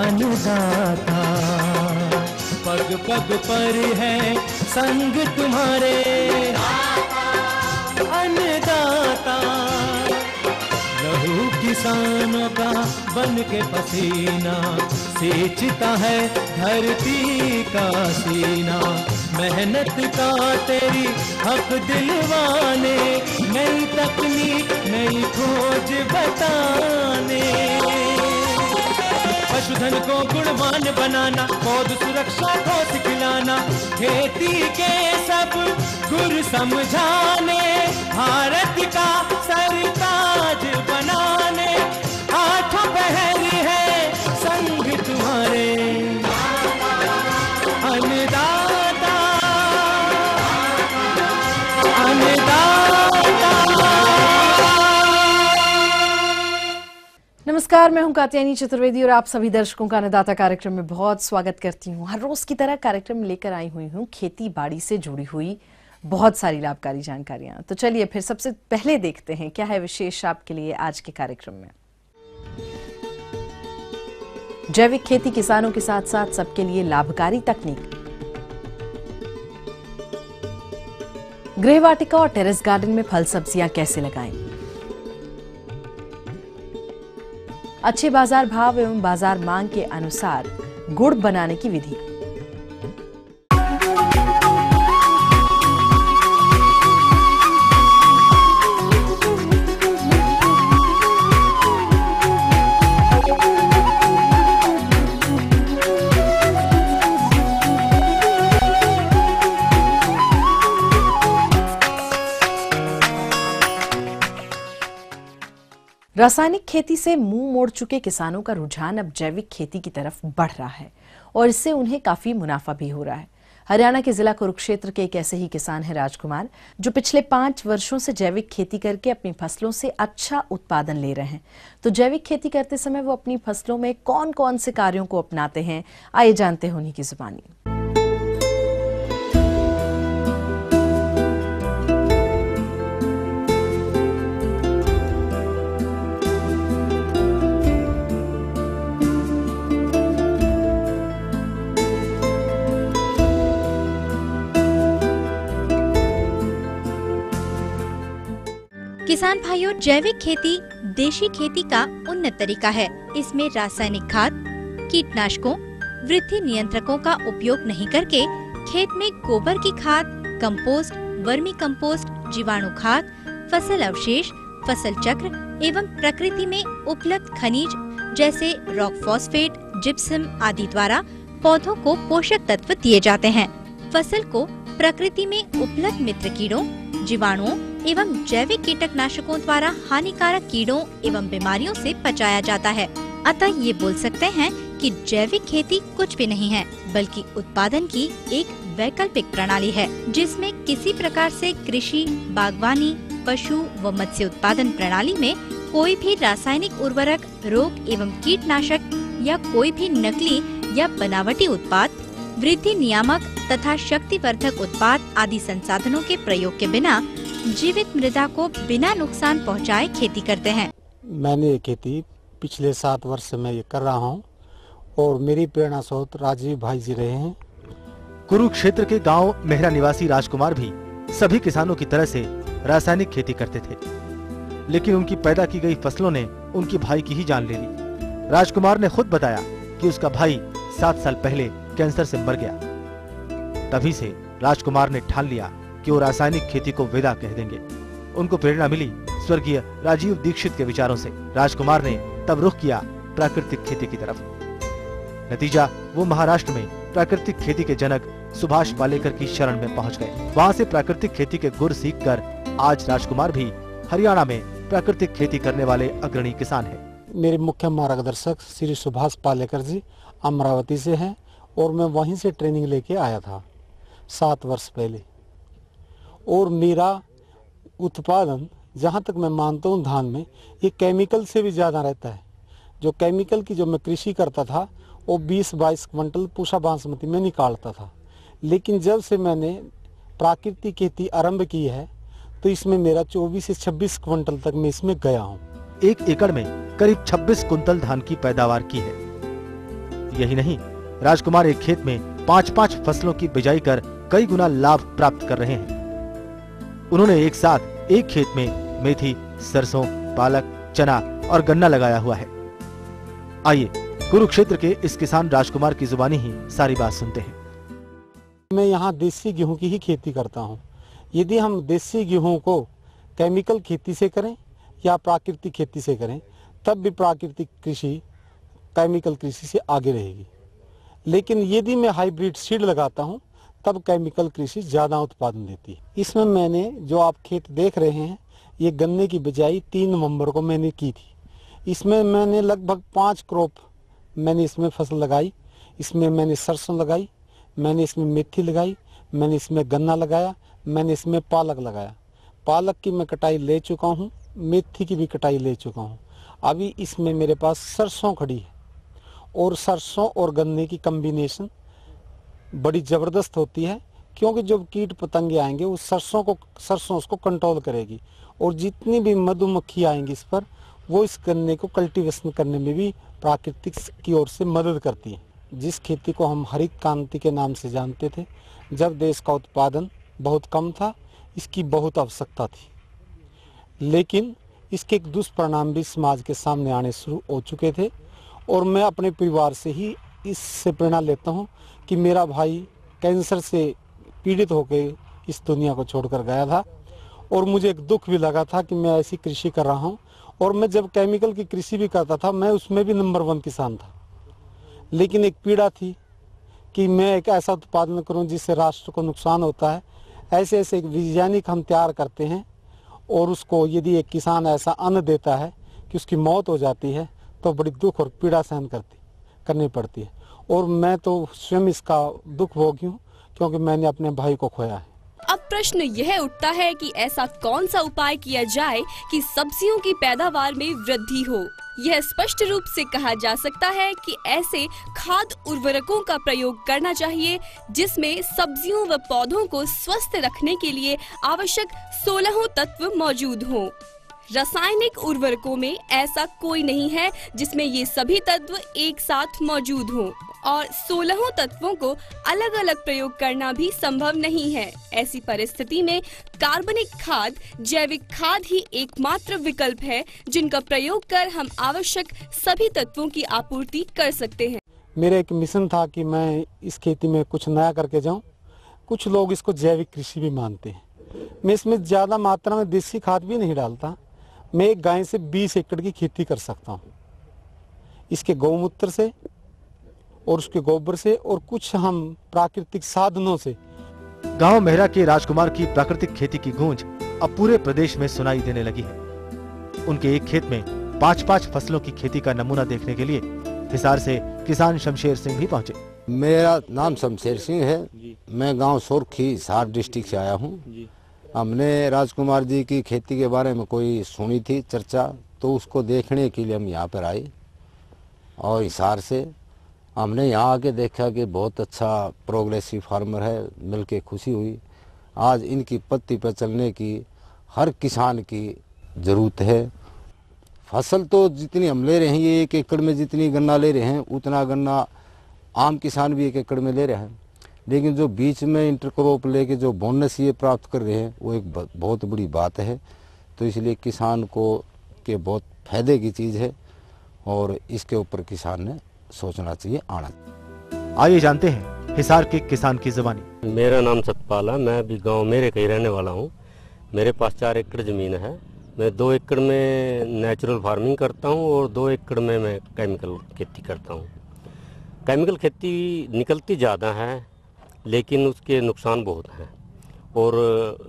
अन्नदाता। पग पग पर है संग तुम्हारे अन्नदाता। लहू किसानों का बन के पसीना सींचता है धरती का सीना। मेहनत का तेरी हक दिलवाने, नई तकनीक नई खोज बताने। पशुधन को गुणवान बनाना, पौध सुरक्षा को सिखलाना, खेती के सब गुर समझाने, भारत का सरताज बनाने। आठों पहर है संग तुम्हारे अन्नदाता अन्नदाता। नमस्कार, मैं हूं कात्यायनी चतुर्वेदी और आप सभी दर्शकों का अन्नदाता कार्यक्रम में बहुत स्वागत करती हूं। हर रोज की तरह कार्यक्रम लेकर आई हुई हूं खेती बाड़ी से जुड़ी हुई बहुत सारी लाभकारी जानकारियां। तो चलिए फिर सबसे पहले देखते हैं क्या है विशेष आपके लिए आज के कार्यक्रम में। जैविक खेती किसानों के साथ साथ सबके लिए लाभकारी तकनीक। गृह वाटिका और टेरेस गार्डन में फल सब्जियां कैसे लगाएं। अच्छे बाजार भाव एवं बाजार मांग के अनुसार गुड़ बनाने की विधि। रासायनिक खेती से मुंह मोड़ चुके किसानों का रुझान अब जैविक खेती की तरफ बढ़ रहा है और इससे उन्हें काफी मुनाफा भी हो रहा है। हरियाणा के जिला कुरुक्षेत्र के एक ऐसे ही किसान हैं राजकुमार, जो पिछले 5 वर्षों से जैविक खेती करके अपनी फसलों से अच्छा उत्पादन ले रहे हैं। तो जैविक खेती करते समय वो अपनी फसलों में कौन कौन से कार्यों को अपनाते हैं, आइए जानते हैं उन्हीं की जुबानी। किसान भाइयों, जैविक खेती देशी खेती का उन्नत तरीका है। इसमें रासायनिक खाद, कीटनाशकों, वृद्धि नियंत्रकों का उपयोग नहीं करके खेत में गोबर की खाद, कंपोस्ट, वर्मी कंपोस्ट, जीवाणु खाद, फसल अवशेष, फसल चक्र एवं प्रकृति में उपलब्ध खनिज जैसे रॉक फॉस्फेट, जिप्सम आदि द्वारा पौधों को पोषक तत्व दिए जाते हैं। फसल को प्रकृति में उपलब्ध मित्र कीड़ों, जीवाणुओं एवं जैविक कीटनाशकों द्वारा हानिकारक कीड़ों एवं बीमारियों से बचाया जाता है। अतः ये बोल सकते हैं कि जैविक खेती कुछ भी नहीं है, बल्कि उत्पादन की एक वैकल्पिक प्रणाली है, जिसमें किसी प्रकार से कृषि, बागवानी, पशु व मत्स्य उत्पादन प्रणाली में कोई भी रासायनिक उर्वरक, रोग एवं कीटनाशक या कोई भी नकली या बनावटी उत्पाद, वृद्धि नियामक तथा शक्तिवर्धक उत्पाद आदि संसाधनों के प्रयोग के बिना जीवित मृदा को बिना नुकसान पहुंचाए खेती करते हैं। मैंने ये खेती पिछले 7 वर्ष से मैं ये कर रहा हूँ और मेरी प्रेरणा स्रोत राजीव भाई जी रहे हैं। कुरुक्षेत्र के गांव मेहरा निवासी राजकुमार भी सभी किसानों की तरह से रासायनिक खेती करते थे, लेकिन उनकी पैदा की गई फसलों ने उनकी भाई की ही जान ले ली। राजकुमार ने खुद बताया कि उसका भाई 7 साल पहले कैंसर से मर गया। तभी से राजकुमार ने ठान लिया कि वो रासायनिक खेती को विदा कह देंगे। उनको प्रेरणा मिली स्वर्गीय राजीव दीक्षित के विचारों से। राजकुमार ने तब रुख किया प्राकृतिक खेती की तरफ। नतीजा, वो महाराष्ट्र में प्राकृतिक खेती के जनक सुभाष पालेकर की शरण में पहुंच गए। वहां से प्राकृतिक खेती के गुर सीखकर आज राजकुमार भी हरियाणा में प्राकृतिक खेती करने वाले अग्रणी किसान हैं। मेरे मुख्य मार्गदर्शक श्री सुभाष पालेकर जी अमरावती से हैं और मैं वहीं से ट्रेनिंग लेके आया था 7 वर्ष पहले। और मेरा उत्पादन जहाँ तक मैं मानता हूँ धान में ये केमिकल से भी ज़्यादा रहता है। जो केमिकल की जो मैं कृषि करता था वो 20-22 क्विंटल पूषा बासमती में निकालता था, लेकिन जब से मैंने प्राकृतिक खेती आरंभ की है तो इसमें मेरा 24 से 26 क्विंटल तक मैं इसमें गया हूँ। 1 एकड़ में करीब 26 कुंतल धान की पैदावार की है। यही नहीं, राजकुमार एक खेत में 5-5 फसलों की बिजाई कर कई गुना लाभ प्राप्त कर रहे हैं। उन्होंने एक साथ एक खेत में मेथी, सरसों, पालक, चना और गन्ना लगाया हुआ है। आइए कुरुक्षेत्र के इस किसान राजकुमार की जुबानी ही सारी बात सुनते हैं। मैं यहाँ देसी गेहूं की ही खेती करता हूँ। यदि हम देसी गेहूं को केमिकल खेती से करें या प्राकृतिक खेती से करें, तब भी प्राकृतिक कृषि केमिकल कृषि से आगे रहेगी। लेकिन यदि मैं हाइब्रिड सीड लगाता हूँ, तब केमिकल कृषि ज़्यादा उत्पादन देती है। इसमें मैंने जो आप खेत देख रहे हैं, ये गन्ने की बिजाई 3 नवंबर को मैंने की थी। इसमें मैंने लगभग 5 क्रॉप मैंने इसमें फसल लगाई। इसमें मैंने सरसों लगाई, मैंने इसमें मेथी लगाई, मैंने इसमें गन्ना लगाया, मैंने इसमें पालक लगाया। पालक की मैं कटाई ले चुका हूँ, मेथी की भी कटाई ले चुका हूँ। अभी इसमें मेरे पास सरसों खड़ी है और सरसों और गन्ने की कम्बिनेशन बड़ी ज़बरदस्त होती है, क्योंकि जब कीट पतंगे आएंगे वो सरसों उसको कंट्रोल करेगी और जितनी भी मधुमक्खी आएंगी इस पर, वो इस गन्ने को कल्टीवेशन करने में भी प्राकृतिक की ओर से मदद करती है। जिस खेती को हम हरित क्रांति के नाम से जानते थे, जब देश का उत्पादन बहुत कम था, इसकी बहुत आवश्यकता थी, लेकिन इसके एक दुष्परिणाम भी समाज के सामने आने शुरू हो चुके थे। और मैं अपने परिवार से ही इससे प्रेरणा लेता हूँ कि मेरा भाई कैंसर से पीड़ित होकर इस दुनिया को छोड़कर गया था और मुझे एक दुख भी लगा था कि मैं ऐसी कृषि कर रहा हूँ। और मैं जब केमिकल की कृषि भी करता था, मैं उसमें भी नंबर 1 किसान था, लेकिन एक पीड़ा थी कि मैं एक ऐसा उत्पादन करूं जिससे राष्ट्र को नुकसान होता है। ऐसे ऐसे वैज्ञानिक हम तैयार करते हैं और उसको यदि एक किसान ऐसा अन्न देता है कि उसकी मौत हो जाती है, तो बड़ी दुख और पीड़ा सहन करनी पड़ती है। और मैं तो स्वयं इसका दुख भोगी हूँ, क्योंकि मैंने अपने भाई को खोया है। अब प्रश्न यह उठता है कि ऐसा कौन सा उपाय किया जाए कि सब्जियों की पैदावार में वृद्धि हो। यह स्पष्ट रूप से कहा जा सकता है कि ऐसे खाद उर्वरकों का प्रयोग करना चाहिए जिसमें सब्जियों व पौधों को स्वस्थ रखने के लिए आवश्यक 16 तत्व मौजूद हों। रासायनिक उर्वरकों में ऐसा कोई नहीं है जिसमें ये सभी तत्व एक साथ मौजूद हों और 16 तत्वों को अलग अलग प्रयोग करना भी संभव नहीं है। ऐसी परिस्थिति में कार्बनिक खाद, जैविक खाद ही एकमात्र विकल्प है जिनका प्रयोग कर हम आवश्यक सभी तत्वों की आपूर्ति कर सकते हैं। मेरा एक मिशन था कि मैं इस खेती में कुछ नया करके जाऊं। कुछ लोग इसको जैविक कृषि भी मानते हैं। मैं इसमें ज़्यादा मात्रा में देसी खाद भी नहीं डालता। मैं एक गाय से 20 एकड़ की खेती कर सकता हूँ, इसके गौमूत्र से और उसके गोबर से और कुछ हम प्राकृतिक साधनों से। गांव मेहरा के राजकुमार की प्राकृतिक खेती की गूंज अब पूरे प्रदेश में सुनाई देने लगी है। उनके एक खेत में 5-5 फसलों की खेती का नमूना देखने के लिए हिसार से किसान शमशेर सिंह भी पहुंचे। मेरा नाम शमशेर सिंह है। मैं गांव सोरखी हिसार डिस्ट्रिक्ट से आया हूं। हमने राजकुमार जी की खेती के बारे में कोई सुनी थी चर्चा, तो उसको देखने के लिए हम यहाँ पर आए और हिसार से हमने यहाँ आके देखा कि बहुत अच्छा प्रोग्रेसिव फार्मर है। मिलके खुशी हुई। आज इनकी पत्ती पर चलने की हर किसान की ज़रूरत है। फसल तो जितनी हम ले रहे हैं, ये 1 एकड़ में जितनी गन्ना ले रहे हैं उतना गन्ना आम किसान भी 1 एकड़ में ले रहे हैं, लेकिन जो बीच में इंटरक्रॉप लेके जो बोनस ये प्राप्त कर रहे हैं वो एक बहुत बड़ी बात है। तो इसलिए किसान को के बहुत फायदे की चीज़ है और इसके ऊपर किसान ने सोचना चाहिए, आना चाहिए। आइए जानते हैं हिसार के किसान की जुबानी। मेरा नाम सतपाल है। मैं भी गांव मेरे का ही रहने वाला हूं। मेरे पास 4 एकड़ ज़मीन है। मैं 2 एकड़ में नेचुरल फार्मिंग करता हूं और 2 एकड़ में मैं केमिकल खेती करता हूं। केमिकल खेती निकलती ज़्यादा है लेकिन उसके नुकसान बहुत हैं, और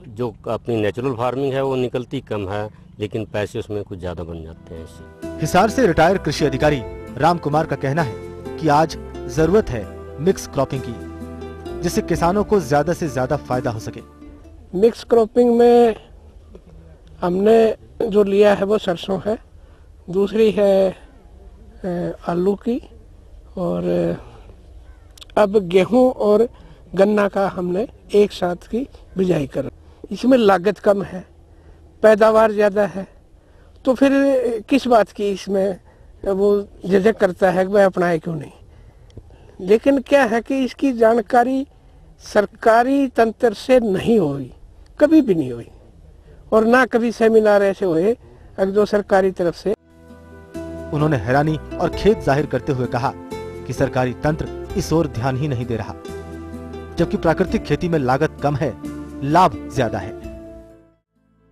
जो अपनी नेचुरल फार्मिंग है वो निकलती कम है लेकिन पैसे उसमें कुछ ज़्यादा बन जाते हैं। इससे हिसार से रिटायर कृषि अधिकारी राम कुमार का कहना है कि आज जरूरत है मिक्स क्रॉपिंग की, जिससे किसानों को ज्यादा से ज्यादा फायदा हो सके। मिक्स क्रॉपिंग में हमने जो लिया है वो सरसों है, दूसरी है आलू की, और अब गेहूं और गन्ना का हमने एक साथ की बिजाई कर। इसमें लागत कम है, पैदावार ज़्यादा है, तो फिर किस बात की इसमें वो झिझक करता है कि वह अपनाए क्यों नहीं। लेकिन क्या है कि इसकी जानकारी सरकारी तंत्र से नहीं हुई, कभी भी नहीं हुई, और ना कभी सेमिनार ऐसे हुए जो सरकारी तरफ से। उन्होंने हैरानी और खेद जाहिर करते हुए कहा कि सरकारी तंत्र इस ओर ध्यान ही नहीं दे रहा, जबकि प्राकृतिक खेती में लागत कम है, लाभ ज्यादा है।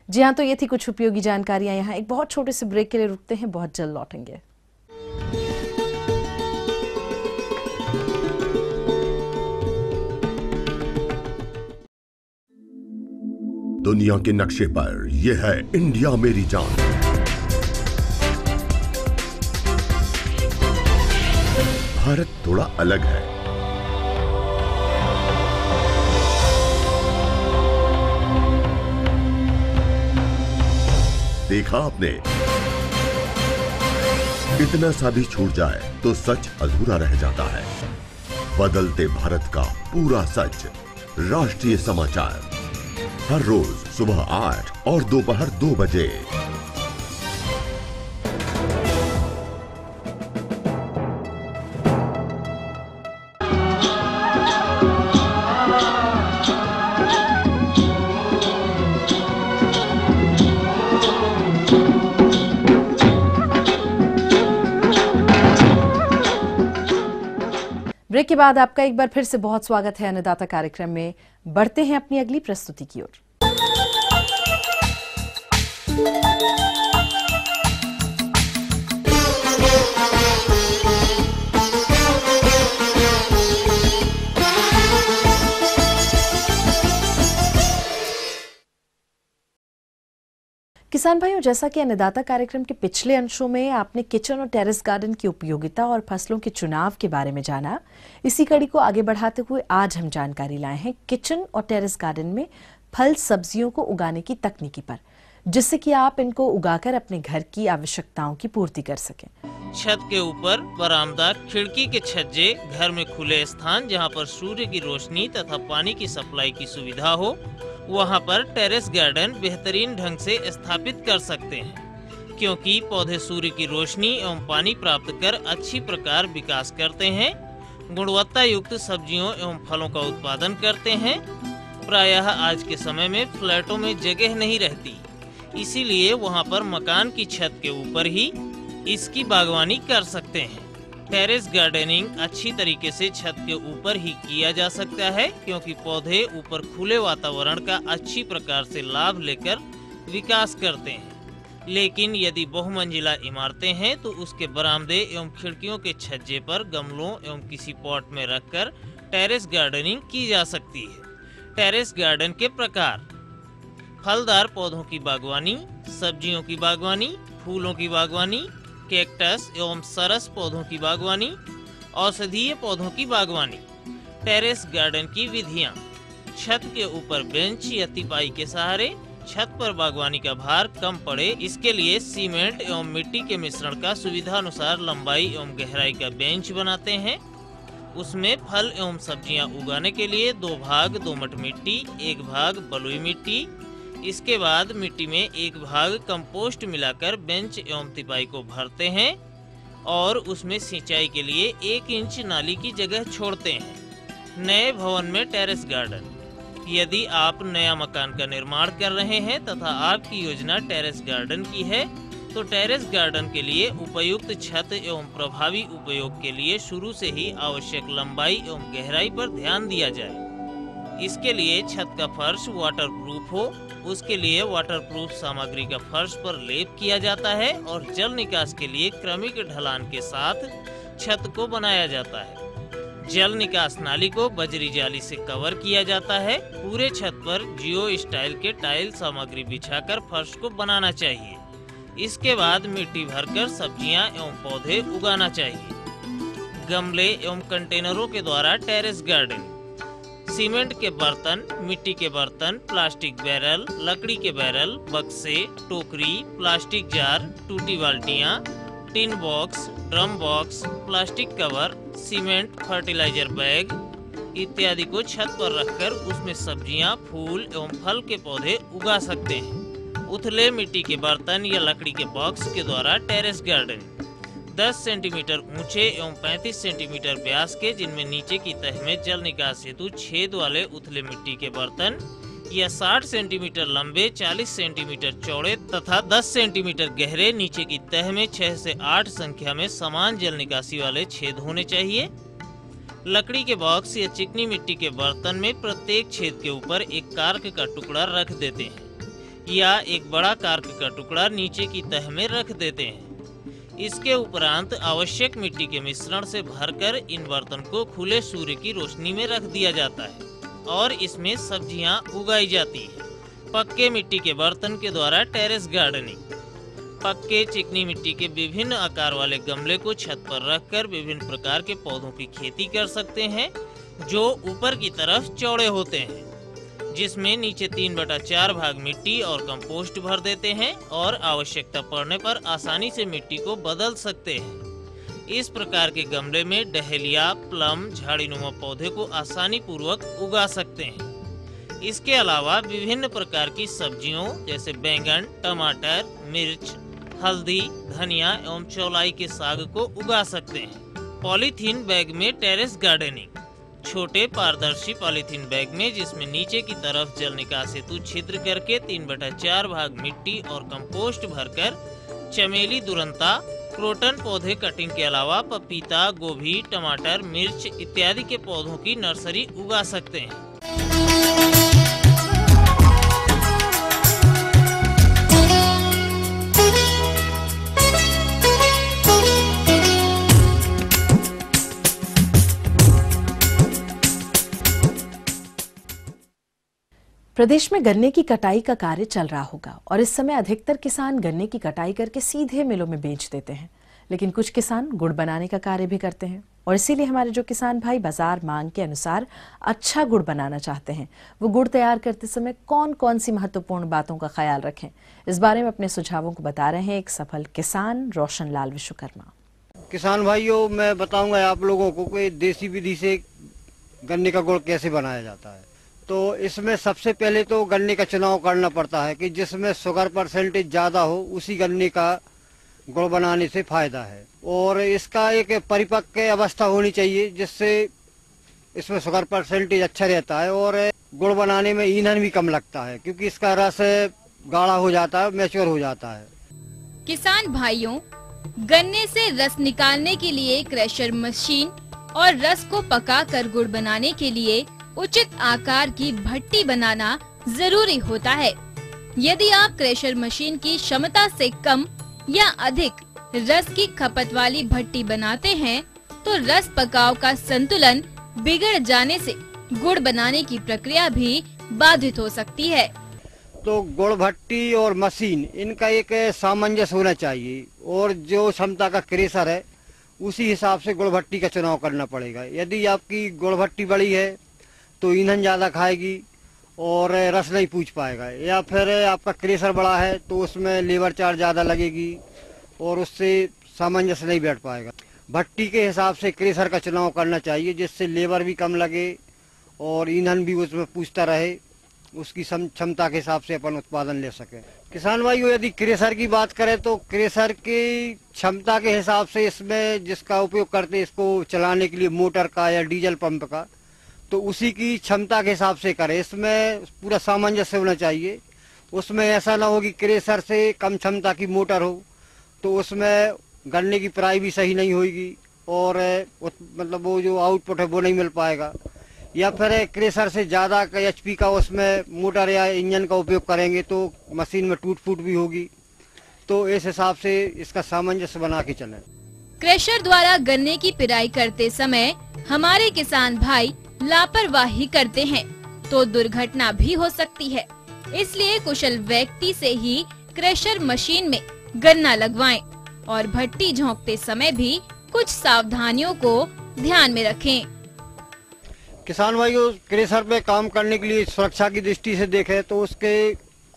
जी हाँ, तो ये थी कुछ उपयोगी जानकारियां। यहाँ एक बहुत छोटे से ब्रेक के लिए रुकते हैं, बहुत जल्द लौटेंगे। दुनिया के नक्शे पर यह है इंडिया मेरी जान। भारत थोड़ा अलग है। देखा आपने, इतना सा भी छूट जाए तो सच अधूरा रह जाता है। बदलते भारत का पूरा सच। राष्ट्रीय समाचार हर रोज सुबह 8 और दोपहर 2 बजे। ब्रेक के बाद आपका एक बार फिर से बहुत स्वागत है अन्नदाता कार्यक्रम में। बढ़ते हैं अपनी अगली प्रस्तुति की ओर। किसान भाइयों, जैसा कि अन्नदाता कार्यक्रम के पिछले अंशों में आपने किचन और टेरेस गार्डन की उपयोगिता और फसलों के चुनाव के बारे में जाना, इसी कड़ी को आगे बढ़ाते हुए आज हम जानकारी लाए हैं किचन और टेरेस गार्डन में फल सब्जियों को उगाने की तकनीकी पर, जिससे कि आप इनको उगाकर अपने घर की आवश्यकताओं की पूर्ति कर सकें। छत के ऊपर बरामदा, खिड़की के छज्जे, घर में खुले स्थान जहां पर सूर्य की रोशनी तथा पानी की सप्लाई की सुविधा हो, वहां पर टेरेस गार्डन बेहतरीन ढंग से स्थापित कर सकते हैं, क्योंकि पौधे सूर्य की रोशनी एवं पानी प्राप्त कर अच्छी प्रकार विकास करते हैं, गुणवत्ता युक्त सब्जियों एवं फलों का उत्पादन करते हैं। प्रायः आज के समय में फ्लैटों में जगह नहीं रहती, इसीलिए वहां पर मकान की छत के ऊपर ही इसकी बागवानी कर सकते हैं। टेरेस गार्डनिंग अच्छी तरीके से छत के ऊपर ही किया जा सकता है, क्योंकि पौधे ऊपर खुले वातावरण का अच्छी प्रकार से लाभ लेकर विकास करते हैं। लेकिन यदि बहुमंजिला इमारतें हैं तो उसके बरामदे एवं खिड़कियों के छज्जे पर गमलों एवं किसी पॉट में रखकर टेरेस गार्डनिंग की जा सकती है। टेरेस गार्डन के प्रकार: फलदार पौधों की बागवानी, सब्जियों की बागवानी, फूलों की बागवानी, कैक्टस एवं सरस पौधों की बागवानी, औषधीय पौधों की बागवानी। टेरेस गार्डन की विधियां: छत के ऊपर बेंच या तिपाई के सहारे छत पर बागवानी का भार कम पड़े, इसके लिए सीमेंट एवं मिट्टी के मिश्रण का सुविधानुसार लंबाई एवं गहराई का बेंच बनाते हैं। उसमें फल एवं सब्जियां उगाने के लिए 2 भाग दोमट मिट्टी, 1 भाग बलुई मिट्टी, इसके बाद मिट्टी में 1 भाग कंपोस्ट मिलाकर बेंच एवं तिपाई को भरते हैं और उसमें सिंचाई के लिए 1 इंच नाली की जगह छोड़ते हैं। नए भवन में टेरेस गार्डन: यदि आप नया मकान का निर्माण कर रहे हैं तथा आपकी योजना टेरेस गार्डन की है, तो टेरेस गार्डन के लिए उपयुक्त छत एवं प्रभावी उपयोग के लिए शुरू से ही आवश्यक लंबाई एवं गहराई पर ध्यान दिया जाए। इसके लिए छत का फर्श वाटरप्रूफ हो, उसके लिए वाटरप्रूफ सामग्री का फर्श पर लेप किया जाता है और जल निकास के लिए क्रमिक ढलान के साथ छत को बनाया जाता है। जल निकास नाली को बजरी जाली से कवर किया जाता है। पूरे छत पर जियो स्टाइल के टाइल सामग्री बिछाकर फर्श को बनाना चाहिए। इसके बाद मिट्टी भरकर सब्जियां एवं पौधे उगाना चाहिए। गमले एवं कंटेनरों के द्वारा टेरेस गार्डनिंग: सीमेंट के बर्तन, मिट्टी के बर्तन, प्लास्टिक बैरल, लकड़ी के बैरल, बक्से, टोकरी, प्लास्टिक जार, टूटी बाल्टियां, tin box, drum box, plastic cover, cement, fertiliser bag इत्यादि को छत पर रखकर उसमें सब्जियां, फूल एवं फल के पौधे उगा सकते हैं। उथले मिट्टी के बर्तन या लकड़ी के बॉक्स के द्वारा टेरेस गार्डनिंग: 10 सेंटीमीटर ऊंचे एवं 35 सेंटीमीटर व्यास के, जिनमें नीचे की तह में जल निकास हेतु छेद वाले उथले मिट्टी के बर्तन या 60 सेंटीमीटर लंबे, 40 सेंटीमीटर चौड़े तथा 10 सेंटीमीटर गहरे, नीचे की तह में 6 से 8 संख्या में समान जल निकासी वाले छेद होने चाहिए। लकड़ी के बॉक्स या चिकनी मिट्टी के बर्तन में प्रत्येक छेद के ऊपर एक कार्क का टुकड़ा रख देते हैं या एक बड़ा कार्क का टुकड़ा नीचे की तह में रख देते हैं। इसके उपरांत आवश्यक मिट्टी के मिश्रण से भरकर इन बर्तन को खुले सूर्य की रोशनी में रख दिया जाता है और इसमें सब्जियां उगाई जाती हैं। पक्के मिट्टी के बर्तन के द्वारा टेरेस गार्डनिंग। पक्के चिकनी मिट्टी के विभिन्न आकार वाले गमले को छत पर रखकर विभिन्न प्रकार के पौधों की खेती कर सकते हैं, जो ऊपर की तरफ चौड़े होते हैं, जिसमें नीचे 3/4 भाग मिट्टी और कंपोस्ट भर देते हैं और आवश्यकता पड़ने पर आसानी से मिट्टी को बदल सकते हैं। इस प्रकार के गमले में डहेलिया, प्लम, झाड़ीनुमा पौधे को आसानी पूर्वक उगा सकते हैं। इसके अलावा विभिन्न प्रकार की सब्जियों जैसे बैंगन, टमाटर, मिर्च, हल्दी, धनिया एवं चौलाई के साग को उगा सकते हैं। पॉलीथीन बैग में टेरेस गार्डनिंग। छोटे पारदर्शी पॉलीथीन बैग में, जिसमें नीचे की तरफ जल निकास हेतु छिद्र करके 3/4 भाग मिट्टी और कंपोस्ट भरकर चमेली, दुरंता, क्रोटन पौधे कटिंग के अलावा पपीता, गोभी, टमाटर, मिर्च इत्यादि के पौधों की नर्सरी उगा सकते हैं। प्रदेश में गन्ने की कटाई का कार्य चल रहा होगा और इस समय अधिकतर किसान गन्ने की कटाई करके सीधे मिलों में बेच देते हैं, लेकिन कुछ किसान गुड़ बनाने का कार्य भी करते हैं और इसीलिए हमारे जो किसान भाई बाजार मांग के अनुसार अच्छा गुड़ बनाना चाहते हैं, वो गुड़ तैयार करते समय कौन कौन सी महत्वपूर्ण बातों का ख्याल रखें, इस बारे में अपने सुझावों को बता रहे हैं एक सफल किसान रोशन लाल विश्वकर्मा। किसान भाइयों, मैं बताऊंगा आप लोगों को कि देसी विधि से गन्ने का गुड़ कैसे बनाया जाता है। तो इसमें सबसे पहले तो गन्ने का चुनाव करना पड़ता है कि जिसमें शुगर परसेंटेज ज्यादा हो, उसी गन्ने का गुड़ बनाने से फायदा है। और इसका एक परिपक्व अवस्था होनी चाहिए जिससे इसमें शुगर परसेंटेज अच्छा रहता है और गुड़ बनाने में ईंधन भी कम लगता है, क्योंकि इसका रस गाढ़ा हो जाता है, मैच्योर हो जाता है। किसान भाइयों, गन्ने से रस निकालने के लिए क्रशर मशीन और रस को पकाकर गुड़ बनाने के लिए उचित आकार की भट्टी बनाना जरूरी होता है। यदि आप क्रशर मशीन की क्षमता से कम या अधिक रस की खपत वाली भट्टी बनाते हैं तो रस पकाव का संतुलन बिगड़ जाने से गुड़ बनाने की प्रक्रिया भी बाधित हो सकती है। तो गुड़ भट्टी और मशीन, इनका एक सामंजस्य होना चाहिए और जो क्षमता का क्रेशर है उसी हिसाब से गुड़ भट्टी का चुनाव करना पड़ेगा। यदि आपकी गुड़ भट्टी बड़ी है तो ईंधन ज्यादा खाएगी और रस नहीं पूछ पाएगा, या फिर आपका क्रेशर बड़ा है तो उसमें लेबर चार्ज ज्यादा लगेगी और उससे सामंजस्य नहीं बैठ पाएगा। भट्टी के हिसाब से क्रेशर का चुनाव करना चाहिए जिससे लेबर भी कम लगे और ईंधन भी उसमें पूछता रहे, उसकी क्षमता के हिसाब से अपन उत्पादन ले सके। किसान भाइयों, यदि क्रेशर की बात करें तो क्रेशर की क्षमता के हिसाब से इसमें जिसका उपयोग करते हैं इसको चलाने के लिए मोटर का या डीजल पंप का, तो उसी की क्षमता के हिसाब से करें। इसमें पूरा सामंजस्य होना चाहिए। उसमें ऐसा ना हो कि क्रेशर से कम क्षमता की मोटर हो तो उसमें गन्ने की पेराई भी सही नहीं होगी और मतलब वो जो आउटपुट है वो नहीं मिल पाएगा। या फिर क्रेशर से ज्यादा एचपी का उसमें मोटर या इंजन का उपयोग करेंगे तो मशीन में टूट फूट भी होगी। तो इस हिसाब से इसका सामंजस्य बना के चलें। क्रशर द्वारा गन्ने की पिराई करते समय हमारे किसान भाई लापरवाही करते हैं तो दुर्घटना भी हो सकती है, इसलिए कुशल व्यक्ति से ही क्रशर मशीन में गन्ना लगवाएं और भट्टी झोंकते समय भी कुछ सावधानियों को ध्यान में रखें। किसान भाइयों, क्रशर पे काम करने के लिए सुरक्षा की दृष्टि से देखें तो उसके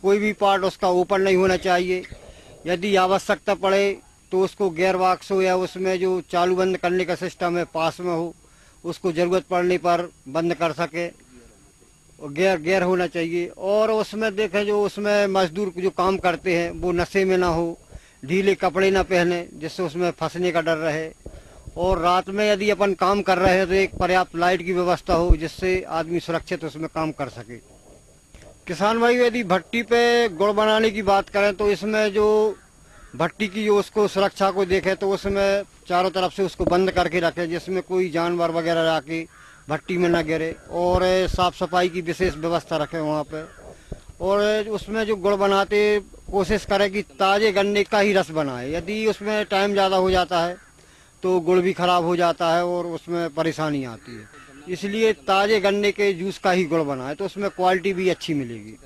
कोई भी पार्ट उसका ओपन नहीं होना चाहिए। यदि आवश्यकता पड़े तो उसको गियर बॉक्स हो या उसमें जो चालू बंद करने का सिस्टम है पास में हो, उसको जरूरत पड़ने पर बंद कर सके। और गियर होना चाहिए। और उसमें देखें जो उसमें मजदूर जो काम करते हैं वो नशे में ना हो ढीले कपड़े न पहने जिससे उसमें फंसने का डर रहे, और रात में यदि अपन काम कर रहे हैं तो एक पर्याप्त लाइट की व्यवस्था हो जिससे आदमी सुरक्षित उसमें काम कर सके। किसान भाई यदि भट्टी पे गुड़ बनाने की बात करें तो इसमें जो भट्टी की जो उसको सुरक्षा को देखे तो उसमें चारों तरफ से उसको बंद करके रखे जिसमें कोई जानवर वगैरह आके भट्टी में न गिरे, और साफ सफाई की विशेष व्यवस्था रखे वहाँ पे। और उसमें जो गुड़ बनाते कोशिश करें कि ताजे गन्ने का ही रस बनाए, यदि उसमें टाइम ज़्यादा हो जाता है तो गुड़ भी खराब हो जाता है और उसमें परेशानी आती है। इसलिए ताजे गन्ने के जूस का ही गुड़ बनाए तो उसमें क्वालिटी भी अच्छी मिलेगी।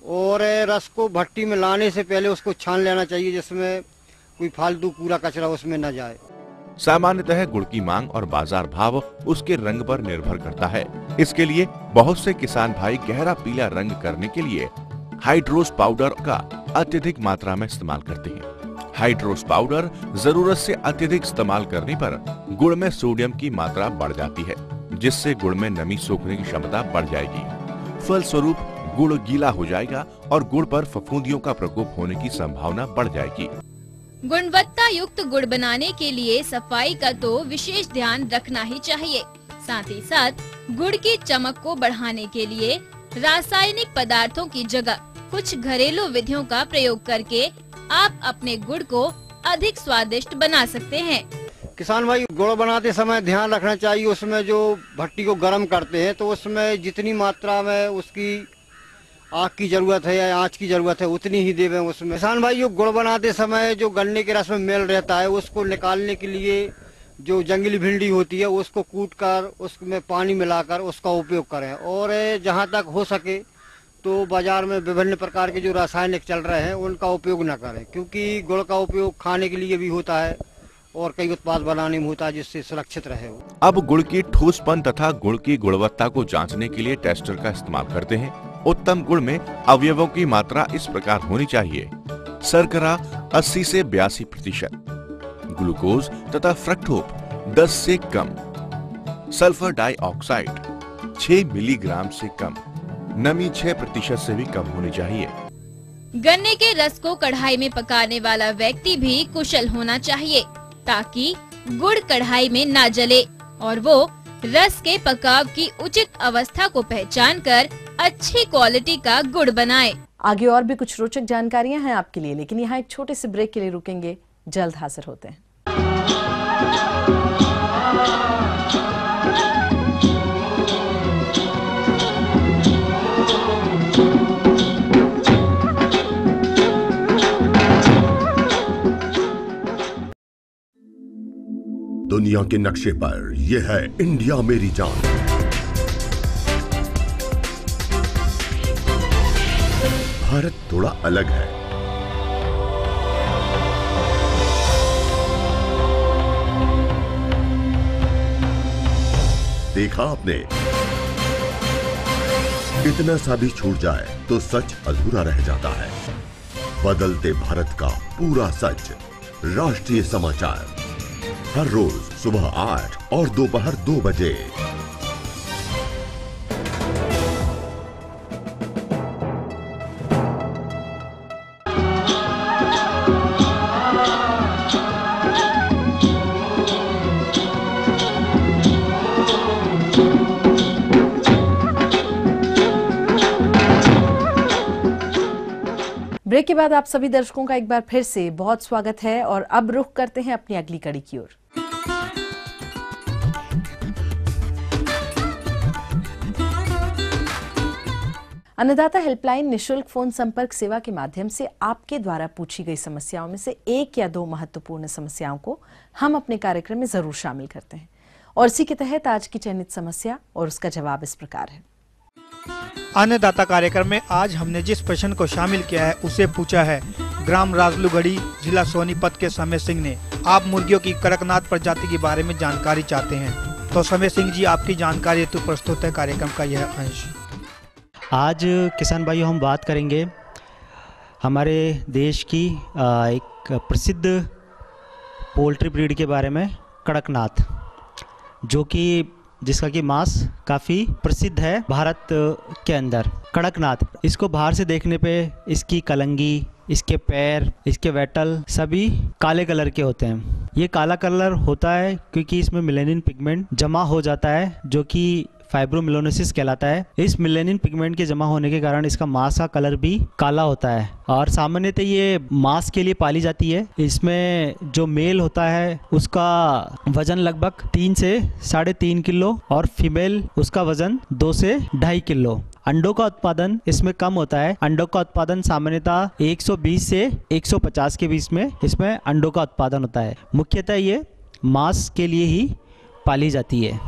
और रस को भट्टी में लाने से पहले उसको छान लेना चाहिए जिसमें कोई फालतू कूड़ा कचरा उसमें न जाए। सामान्यतः गुड़ की मांग और बाजार भाव उसके रंग पर निर्भर करता है। इसके लिए बहुत से किसान भाई गहरा पीला रंग करने के लिए हाइड्रोस पाउडर का अत्यधिक मात्रा में इस्तेमाल करते हैं। हाइड्रोस पाउडर जरूरत से अत्यधिक इस्तेमाल करने पर गुड़ में सोडियम की मात्रा बढ़ जाती है, जिससे गुड़ में नमी सोखने की क्षमता बढ़ जाएगी। फलस्वरूप गुड़ गीला हो जाएगा और गुड़ पर फफूंदियों का प्रकोप होने की संभावना बढ़ जाएगी। गुणवत्ता युक्त गुड़ बनाने के लिए सफाई का तो विशेष ध्यान रखना ही चाहिए। साथ ही साथ गुड़ की चमक को बढ़ाने के लिए रासायनिक पदार्थों की जगह कुछ घरेलू विधियों का प्रयोग करके आप अपने गुड़ को अधिक स्वादिष्ट बना सकते हैं। किसान भाई गुड़ बनाते समय ध्यान रखना चाहिए, उसमें जो भट्टी को गर्म करते हैं तो उसमें जितनी मात्रा में उसकी आग की जरूरत है या आंच की जरूरत है उतनी ही देवें उसमें। किसान भाई जो गुड़ बनाते समय जो गन्ने के रस में मेल रहता है उसको निकालने के लिए जो जंगली भिंडी होती है उसको कूटकर उसमें पानी मिलाकर उसका उपयोग करें। और जहां तक हो सके तो बाजार में विभिन्न प्रकार के जो रासायनिक चल रहे हैं उनका उपयोग न करें, क्योंकि गुड़ का उपयोग खाने के लिए भी होता है और कई उत्पाद बनाने में होता है जिससे सुरक्षित रहे। अब गुड़ की ठोसपन तथा गुड़ की गुणवत्ता को जांचने के लिए टेस्टर का इस्तेमाल करते हैं। उत्तम गुड़ में अवयवों की मात्रा इस प्रकार होनी चाहिए: शर्करा 80 से 82%, ग्लूकोज तथा फ्रक्टोज 10 से कम, सल्फर डाइऑक्साइड 6 मिलीग्राम से कम, नमी 6% से भी कम होनी चाहिए। गन्ने के रस को कढ़ाई में पकाने वाला व्यक्ति भी कुशल होना चाहिए ताकि गुड़ कढ़ाई में ना जले और वो रस के पकाव की उचित अवस्था को पहचान कर अच्छी क्वालिटी का गुड़ बनाए। आगे और भी कुछ रोचक जानकारियां हैं आपके लिए, लेकिन यहाँ एक छोटे से ब्रेक के लिए रुकेंगे। जल्द हाजिर होते हैं। दुनिया के नक्शे पर यह है इंडिया मेरी जान। भारत थोड़ा अलग है। देखा आपने, इतना सा भी छूट जाए तो सच अधूरा रह जाता है। बदलते भारत का पूरा सच। राष्ट्रीय समाचार हर रोज सुबह 8 और दोपहर 2 बजे। ब्रेक के बाद आप सभी दर्शकों का एक बार फिर से बहुत स्वागत है और अब रुख करते हैं अपनी अगली कड़ी की ओर। अन्नदाता हेल्पलाइन निशुल्क फोन संपर्क सेवा के माध्यम से आपके द्वारा पूछी गई समस्याओं में से 1 या 2 महत्वपूर्ण समस्याओं को हम अपने कार्यक्रम में जरूर शामिल करते हैं और इसी के तहत आज की चयनित समस्या और उसका जवाब इस प्रकार है। अन्नदाता कार्यक्रम में आज हमने जिस प्रश्न को शामिल किया है उसे पूछा है ग्राम राजलूगढ़ी, जिला सोनीपत के समय सिंह ने। आप मुर्गियों की कड़कनाथ प्रजाति के बारे में जानकारी चाहते हैं तो समय सिंह जी आपकी जानकारी हेतु प्रस्तुत है कार्यक्रम का यह अंश। आज किसान भाइयों हम बात करेंगे हमारे देश की एक प्रसिद्ध पोल्ट्री ब्रीड के बारे में, कड़कनाथ, जिसका कि मांस काफ़ी प्रसिद्ध है भारत के अंदर। कड़कनाथ, इसको बाहर से देखने पे इसकी कलंगी, इसके पैर, इसके वेटल सभी काले कलर के होते हैं। ये काला कलर होता है क्योंकि इसमें मेलानिन पिगमेंट जमा हो जाता है जो कि फाइब्रोमेलानोसिस कहलाता है। इस मेलानिन पिगमेंट के जमा होने के कारण इसका मांस का कलर भी काला होता है और सामान्यतः ये मांस के लिए पाली जाती है। इसमें जो मेल होता है उसका वजन लगभग 3 से 3.5 किलो और फीमेल उसका वजन 2 से 2.5 किलो। अंडों का उत्पादन इसमें कम होता है। अंडों का उत्पादन सामान्यतः 120 से 150 के बीच में इसमें अंडों का उत्पादन होता है। मुख्यतः ये मांस के लिए ही पाली जाती है।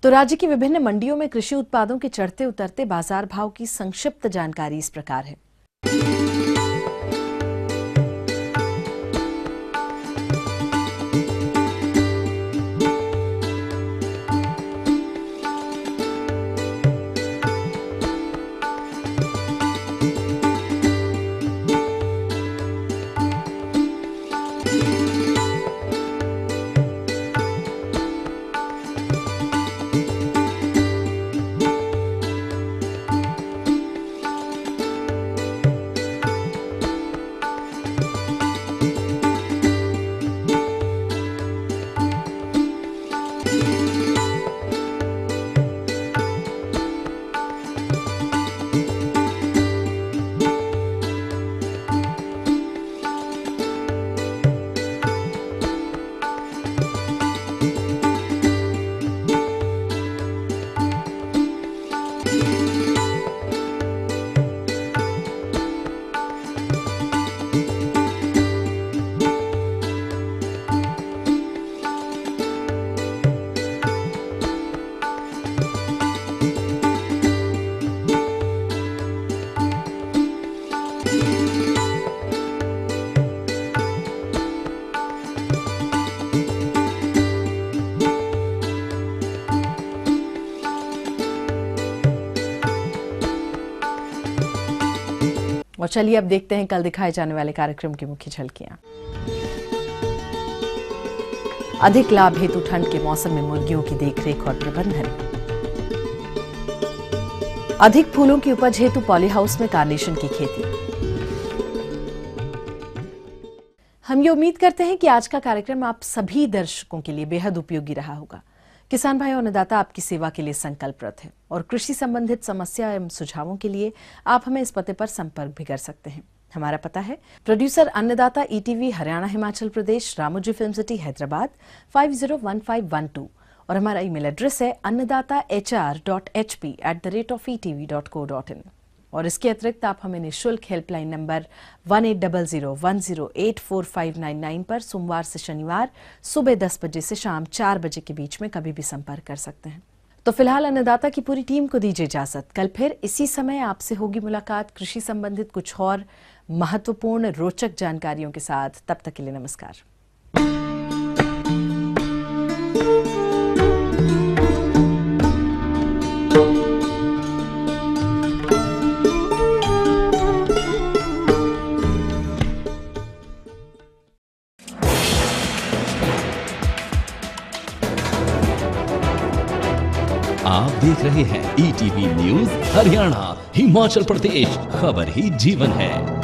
तो राज्य की विभिन्न मंडियों में कृषि उत्पादों के चढ़ते उतरते बाजार भाव की संक्षिप्त जानकारी इस प्रकार है। और चलिए अब देखते हैं कल दिखाए जाने वाले कार्यक्रम की मुख्य झलकियां। अधिक लाभ हेतु ठंड के मौसम में मुर्गियों की देखरेख और प्रबंधन। अधिक फूलों की उपज हेतु पॉली हाउस में कार्नेशन की खेती। हम ये उम्मीद करते हैं कि आज का कार्यक्रम आप सभी दर्शकों के लिए बेहद उपयोगी रहा होगा। किसान भाई और अन्नदाता आपकी सेवा के लिए संकल्परत है और कृषि संबंधित समस्या एवं सुझावों के लिए आप हमें इस पते पर संपर्क भी कर सकते हैं। हमारा पता है प्रोड्यूसर अन्नदाता ETV Haryana Himachal Pradesh Ramoji film city Hyderabad 501512 और हमारा ईमेल एड्रेस है annadaata.hr.hp@etv.co.in। और इसके अतिरिक्त आप हमें निःशुल्क हेल्पलाइन नंबर 180010845999 पर सोमवार से शनिवार सुबह 10 बजे से शाम 4 बजे के बीच में कभी भी संपर्क कर सकते हैं। तो फिलहाल अन्नदाता की पूरी टीम को दीजिए इजाजत। कल फिर इसी समय आपसे होगी मुलाकात कृषि संबंधित कुछ और महत्वपूर्ण रोचक जानकारियों के साथ। तब तक के लिए नमस्कार। आप देख रहे हैं ETV न्यूज हरियाणा हिमाचल प्रदेश, खबर ही जीवन है।